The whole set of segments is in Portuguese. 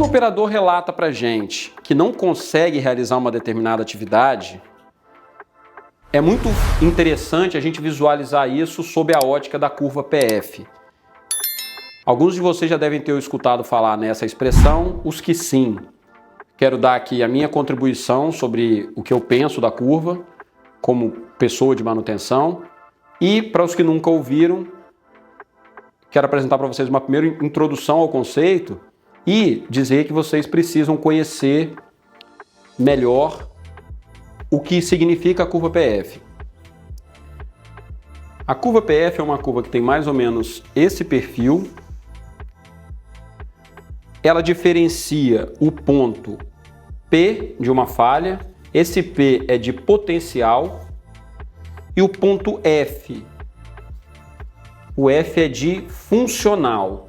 operador relata para a gente que não consegue realizar uma determinada atividade, é muito interessante a gente visualizar isso sob a ótica da curva PF. Alguns de vocês já devem ter escutado falar nessa expressão, os que sim. Quero dar aqui a minha contribuição sobre o que eu penso da curva, como pessoa de manutenção. E para os que nunca ouviram, quero apresentar para vocês uma primeira introdução ao conceito e dizer que vocês precisam conhecer melhor o que significa a curva PF. A curva PF é uma curva que tem mais ou menos esse perfil. Ela diferencia o ponto P de uma falha, esse P é de potencial, e o ponto F. O F é de funcional.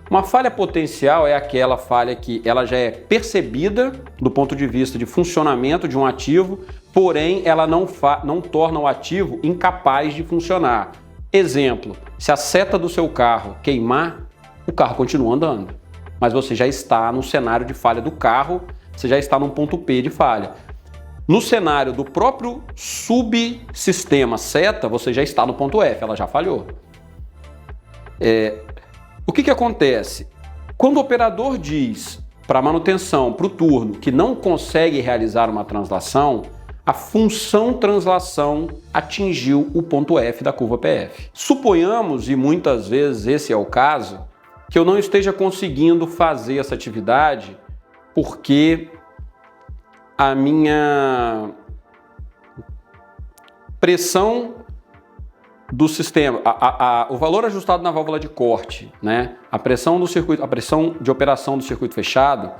Uma falha potencial é aquela falha que ela já é percebida do ponto de vista de funcionamento de um ativo, porém ela não torna o ativo incapaz de funcionar. Exemplo, se a seta do seu carro queimar, o carro continua andando, mas você já está no cenário de falha do carro, você já está num ponto P de falha. No cenário do próprio subsistema seta, você já está no ponto F, ela já falhou. O que acontece? Quando o operador diz para a manutenção, para o turno, que não consegue realizar uma translação, a função translação atingiu o ponto F da curva PF. Suponhamos, e muitas vezes esse é o caso, que eu não esteja conseguindo fazer essa atividade porque a minha pressão do sistema, o valor ajustado na válvula de corte, né? A pressão do circuito, a pressão de operação do circuito fechado,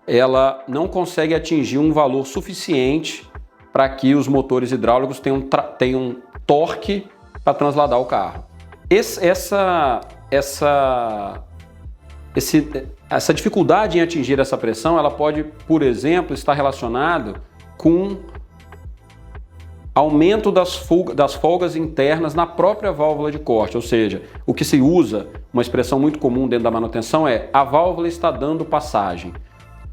ela não consegue atingir um valor suficiente para que os motores hidráulicos tenham torque para transladar o carro. Essa dificuldade em atingir essa pressão, ela pode, por exemplo, estar relacionado com aumento das folgas internas na própria válvula de corte, ou seja, o que se usa, uma expressão muito comum dentro da manutenção é a válvula está dando passagem.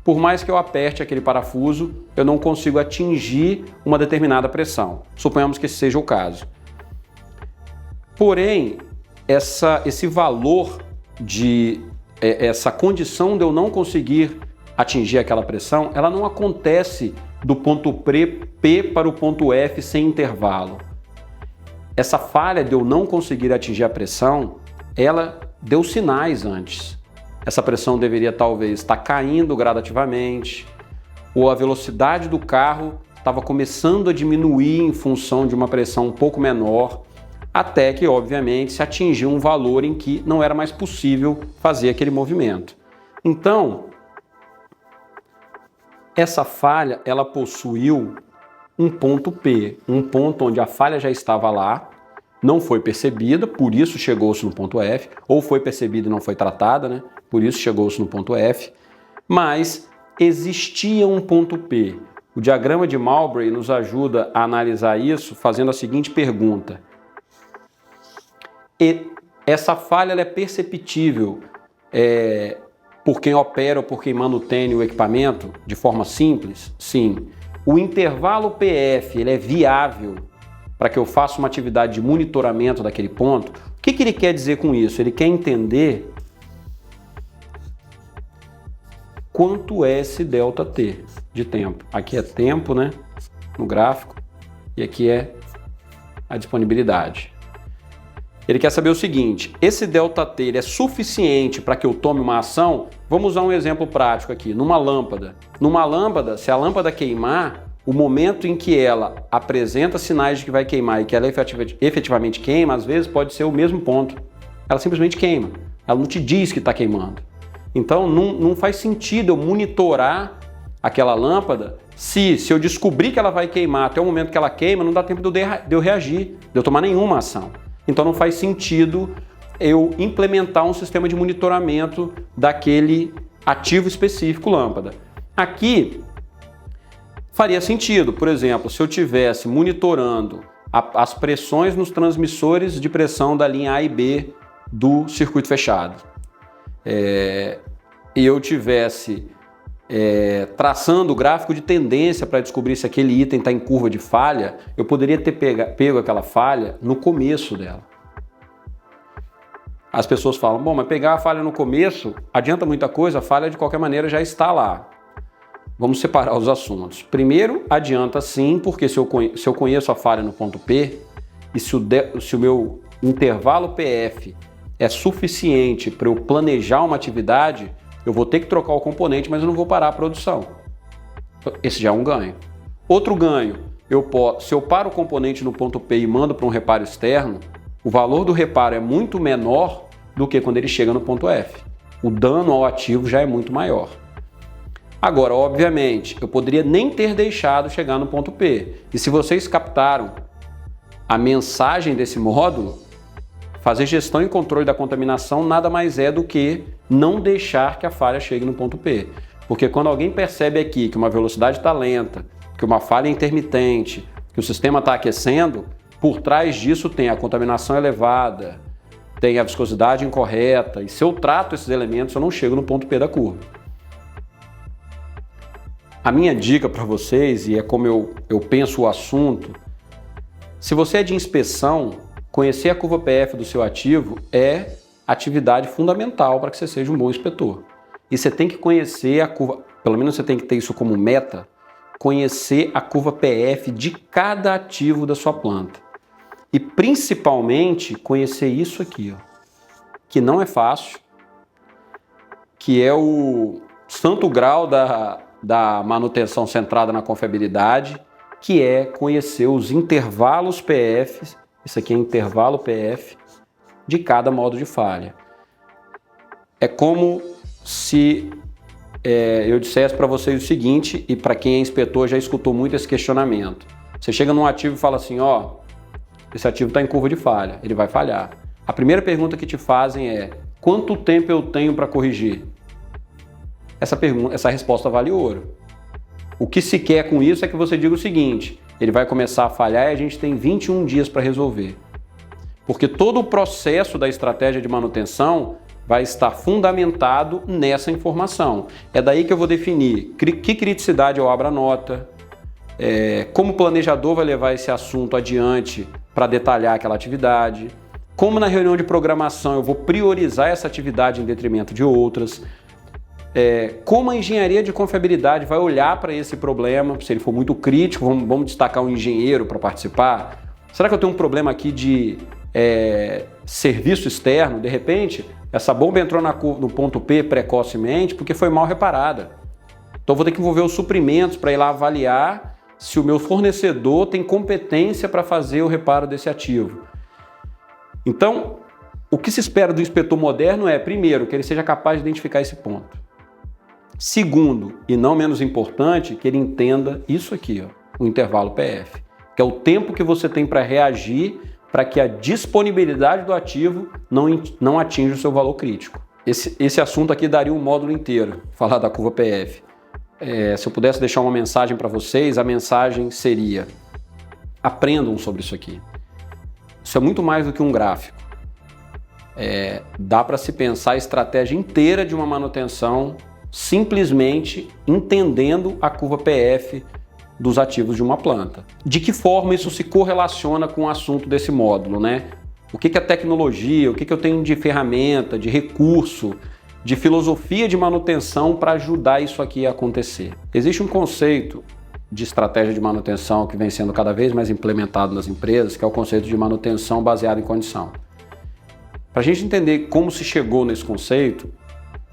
Por mais que eu aperte aquele parafuso, eu não consigo atingir uma determinada pressão. Suponhamos que esse seja o caso. Porém, esse valor essa condição de eu não conseguir atingir aquela pressão, ela não acontece do ponto P para o ponto F sem intervalo. Essa falha de eu não conseguir atingir a pressão, ela deu sinais antes. Essa pressão deveria talvez estar caindo gradativamente, ou a velocidade do carro estava começando a diminuir em função de uma pressão um pouco menor, até que, obviamente, se atingiu um valor em que não era mais possível fazer aquele movimento. Então, essa falha, ela possuiu um ponto P, um ponto onde a falha já estava lá, não foi percebida, por isso chegou-se no ponto F, ou foi percebida e não foi tratada, né? Por isso chegou-se no ponto F, mas existia um ponto P. O diagrama de Mowbray nos ajuda a analisar isso fazendo a seguinte pergunta. Essa falha ela é perceptível por quem opera ou por quem manutém o equipamento de forma simples? Sim. O intervalo PF ele é viável para que eu faça uma atividade de monitoramento daquele ponto? O que ele quer dizer com isso? Ele quer entender quanto é esse ΔT de tempo. Aqui é tempo, né, no gráfico, e aqui é a disponibilidade. Ele quer saber o seguinte, esse ΔT ele é suficiente para que eu tome uma ação? Vamos usar um exemplo prático aqui, numa lâmpada. Numa lâmpada, se a lâmpada queimar, o momento em que ela apresenta sinais de que vai queimar e que ela efetivamente queima, às vezes pode ser o mesmo ponto. Ela simplesmente queima, ela não te diz que está queimando. Então não faz sentido eu monitorar aquela lâmpada se eu descobrir que ela vai queimar até o momento que ela queima, não dá tempo de eu reagir, de eu tomar nenhuma ação. Então não faz sentido eu implementar um sistema de monitoramento daquele ativo específico lâmpada. Aqui faria sentido, por exemplo, se eu estivesse monitorando as pressões nos transmissores de pressão da linha A e B do circuito fechado. e eu tivesse traçando o gráfico de tendência para descobrir se aquele item está em curva de falha, eu poderia ter pego aquela falha no começo dela. As pessoas falam, bom, mas pegar a falha no começo adianta muita coisa, a falha de qualquer maneira já está lá. Vamos separar os assuntos. Primeiro, adianta sim, porque se eu conheço a falha no ponto P, e se o meu intervalo PF é suficiente para eu planejar uma atividade, eu vou ter que trocar o componente, mas eu não vou parar a produção. Esse já é um ganho. Outro ganho, se eu paro o componente no ponto P e mando para um reparo externo, o valor do reparo é muito menor do que quando ele chega no ponto F. O dano ao ativo já é muito maior. Agora, obviamente, eu poderia nem ter deixado chegar no ponto P. E se vocês captaram a mensagem desse módulo, fazer gestão e controle da contaminação nada mais é do que não deixar que a falha chegue no ponto P. Porque quando alguém percebe aqui que uma velocidade está lenta, que uma falha é intermitente, que o sistema está aquecendo, por trás disso tem a contaminação elevada, tem a viscosidade incorreta, e se eu trato esses elementos, eu não chego no ponto P da curva. A minha dica para vocês, e é como eu penso o assunto, se você é de inspeção, conhecer a curva PF do seu ativo é atividade fundamental para que você seja um bom inspetor. E você tem que conhecer a curva, pelo menos você tem que ter isso como meta, conhecer a curva PF de cada ativo da sua planta. E principalmente conhecer isso aqui, ó, que não é fácil, que é o santo grau da manutenção centrada na confiabilidade, que é conhecer os intervalos PF, isso aqui é intervalo PF, de cada modo de falha. É como se eu dissesse para vocês o seguinte, e para quem é inspetor já escutou muito esse questionamento. Você chega num ativo e fala assim, ó, esse ativo está em curva de falha, ele vai falhar. A primeira pergunta que te fazem é, quanto tempo eu tenho para corrigir? Essa resposta vale ouro. O que se quer com isso é que você diga o seguinte, ele vai começar a falhar e a gente tem 21 dias para resolver. Porque todo o processo da estratégia de manutenção vai estar fundamentado nessa informação. É daí que eu vou definir que criticidade eu abro a nota, como o planejador vai levar esse assunto adiante para detalhar aquela atividade, como na reunião de programação eu vou priorizar essa atividade em detrimento de outras, como a engenharia de confiabilidade vai olhar para esse problema, se ele for muito crítico, vamos destacar um engenheiro para participar. Será que eu tenho um problema aqui de serviço externo? De repente, essa bomba entrou no ponto P precocemente porque foi mal reparada. Então, vou ter que envolver os suprimentos para ir lá avaliar se o meu fornecedor tem competência para fazer o reparo desse ativo. Então, o que se espera do inspetor moderno é, primeiro, que ele seja capaz de identificar esse ponto. Segundo, e não menos importante, que ele entenda isso aqui, ó, o intervalo PF, que é o tempo que você tem para reagir para que a disponibilidade do ativo não atinja o seu valor crítico. Esse assunto aqui daria um módulo inteiro, falar da curva PF. Se eu pudesse deixar uma mensagem para vocês, a mensagem seria: aprendam sobre isso aqui. Isso é muito mais do que um gráfico. Dá para se pensar a estratégia inteira de uma manutenção simplesmente entendendo a curva PF dos ativos de uma planta. De que forma isso se correlaciona com o assunto desse módulo, né? O que é tecnologia, o que eu tenho de ferramenta, de recurso, de filosofia de manutenção para ajudar isso aqui a acontecer. Existe um conceito de estratégia de manutenção que vem sendo cada vez mais implementado nas empresas, que é o conceito de manutenção baseada em condição. Para a gente entender como se chegou nesse conceito,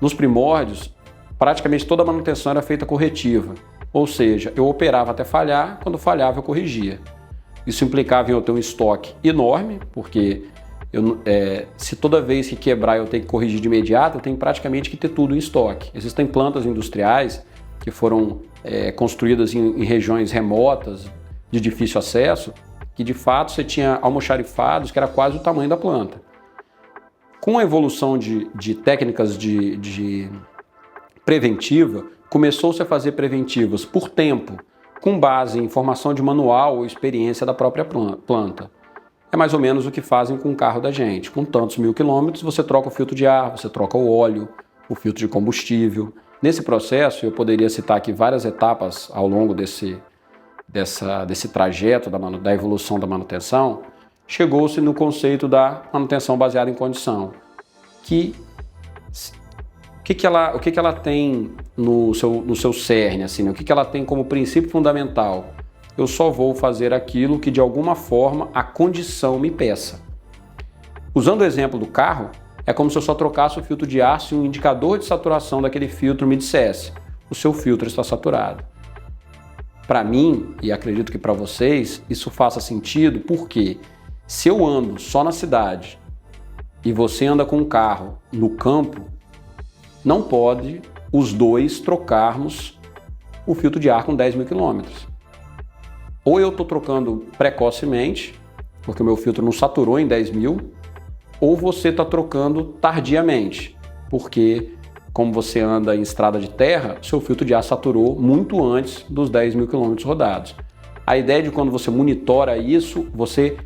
nos primórdios, praticamente toda a manutenção era feita corretiva, ou seja, eu operava até falhar, quando falhava eu corrigia. Isso implicava em eu ter um estoque enorme, porque se toda vez que quebrar eu tenho que corrigir de imediato, eu tenho praticamente que ter tudo em estoque. Existem plantas industriais que foram construídas em regiões remotas, de difícil acesso, que de fato você tinha almoxarifados que era quase o tamanho da planta. Com a evolução de técnicas de preventiva, começou-se a fazer preventivas por tempo, com base em informação de manual ou experiência da própria planta. É mais ou menos o que fazem com o carro da gente. Com tantos 1000 quilômetros, você troca o filtro de ar, você troca o óleo, o filtro de combustível. Nesse processo, eu poderia citar aqui várias etapas ao longo desse trajeto da evolução da manutenção. Chegou-se no conceito da manutenção baseada em condição, o que ela tem no seu cerne, assim, né? O que ela tem como princípio fundamental? Eu só vou fazer aquilo que de alguma forma a condição me peça. Usando o exemplo do carro, é como se eu só trocasse o filtro de ar se um indicador de saturação daquele filtro me dissesse: o seu filtro está saturado. Para mim, e acredito que para vocês, isso faça sentido, porque se eu ando só na cidade e você anda com um carro no campo, não pode os dois trocarmos o filtro de ar com 10 mil quilômetros. Ou eu estou trocando precocemente, porque o meu filtro não saturou em 10 mil, ou você está trocando tardiamente, porque como você anda em estrada de terra, seu filtro de ar saturou muito antes dos 10 mil quilômetros rodados. A ideia de quando você monitora isso, você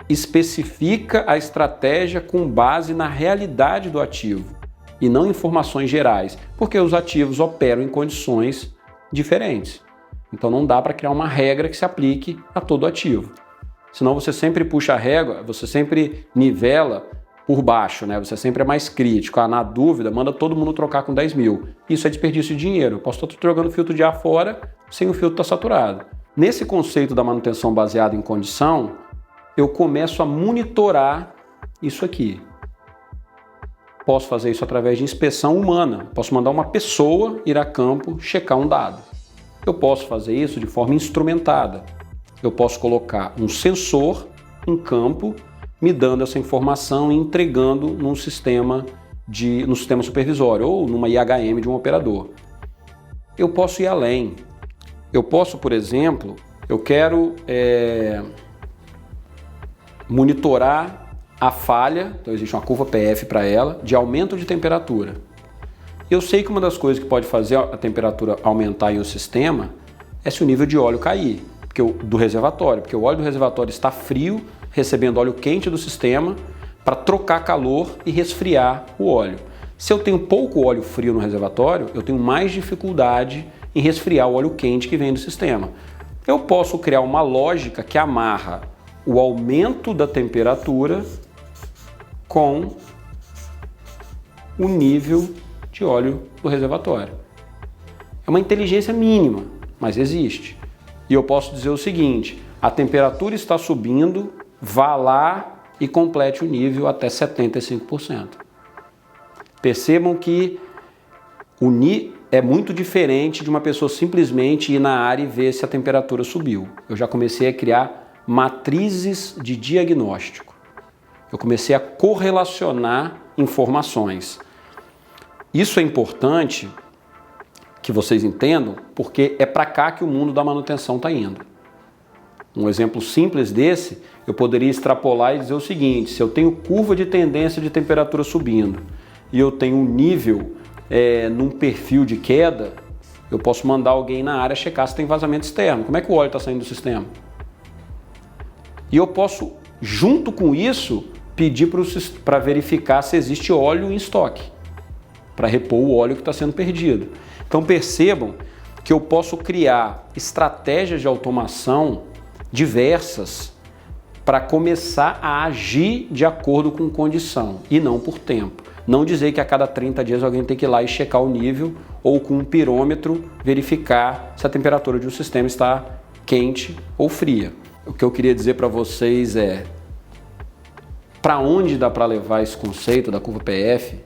especifica a estratégia com base na realidade do ativo e não informações gerais, porque os ativos operam em condições diferentes. Então não dá para criar uma regra que se aplique a todo ativo. Senão você sempre puxa a régua, você sempre nivela por baixo, né? Você sempre é mais crítico. Na dúvida, manda todo mundo trocar com 10 mil. Isso é desperdício de dinheiro. Eu posso estar jogando filtro de ar fora sem o filtro estar saturado. Nesse conceito da manutenção baseada em condição, eu começo a monitorar isso aqui. Posso fazer isso através de inspeção humana. Posso mandar uma pessoa ir a campo checar um dado. Eu posso fazer isso de forma instrumentada. Eu posso colocar um sensor em campo, me dando essa informação e entregando no sistema supervisório ou numa IHM de um operador. Eu posso ir além. Eu posso, por exemplo, eu quero monitorar a falha, então existe uma curva PF para ela, de aumento de temperatura. Eu sei que uma das coisas que pode fazer a temperatura aumentar em um sistema é se o nível de óleo cair, do reservatório, porque o óleo do reservatório está frio, recebendo óleo quente do sistema para trocar calor e resfriar o óleo. Se eu tenho pouco óleo frio no reservatório, eu tenho mais dificuldade em resfriar o óleo quente que vem do sistema. Eu posso criar uma lógica que amarra o aumento da temperatura com o nível de óleo do reservatório. É uma inteligência mínima, mas existe. E eu posso dizer o seguinte: a temperatura está subindo, vá lá e complete o nível até 75%. Percebam que é muito diferente de uma pessoa simplesmente ir na área e ver se a temperatura subiu. Eu já comecei a criar matrizes de diagnóstico. Eu comecei a correlacionar informações. Isso é importante que vocês entendam, porque é para cá que o mundo da manutenção está indo. Um exemplo simples desse, eu poderia extrapolar e dizer o seguinte: se eu tenho curva de tendência de temperatura subindo e eu tenho um nível num perfil de queda, eu posso mandar alguém na área checar se tem vazamento externo. Como é que o óleo está saindo do sistema? E eu posso, junto com isso, pedir para verificar se existe óleo em estoque, para repor o óleo que está sendo perdido. Então percebam que eu posso criar estratégias de automação diversas para começar a agir de acordo com condição e não por tempo. Não dizer que a cada 30 dias alguém tem que ir lá e checar o nível ou com um pirômetro verificar se a temperatura de um sistema está quente ou fria. O que eu queria dizer para vocês é: para onde dá para levar esse conceito da curva PF?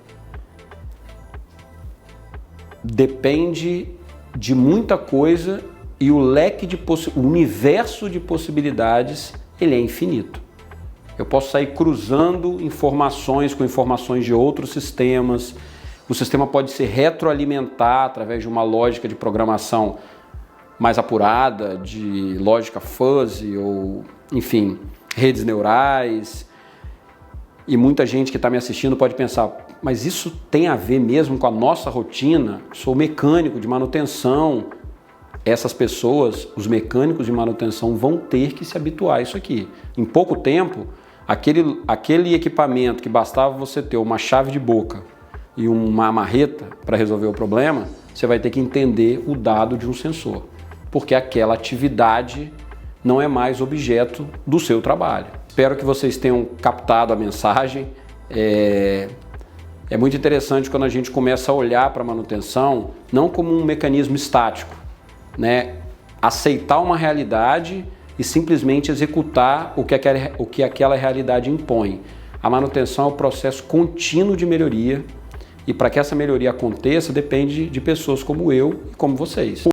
Depende de muita coisa e o universo de possibilidades ele é infinito. Eu posso sair cruzando informações com informações de outros sistemas. O sistema pode se retroalimentar através de uma lógica de programação mais apurada, de lógica fuzzy ou, enfim, redes neurais. E muita gente que está me assistindo pode pensar: mas isso tem a ver mesmo com a nossa rotina? Sou mecânico de manutenção. Essas pessoas, os mecânicos de manutenção, vão ter que se habituar a isso aqui. Em pouco tempo, aquele equipamento que bastava você ter uma chave de boca, e uma marreta para resolver o problema, você vai ter que entender o dado de um sensor, porque aquela atividade não é mais objeto do seu trabalho. Espero que vocês tenham captado a mensagem. É muito interessante quando a gente começa a olhar para a manutenção não como um mecanismo estático, né? Aceitar uma realidade e simplesmente executar o que aquela realidade impõe. A manutenção é um processo contínuo de melhoria, e para que essa melhoria aconteça depende de pessoas como eu e como vocês.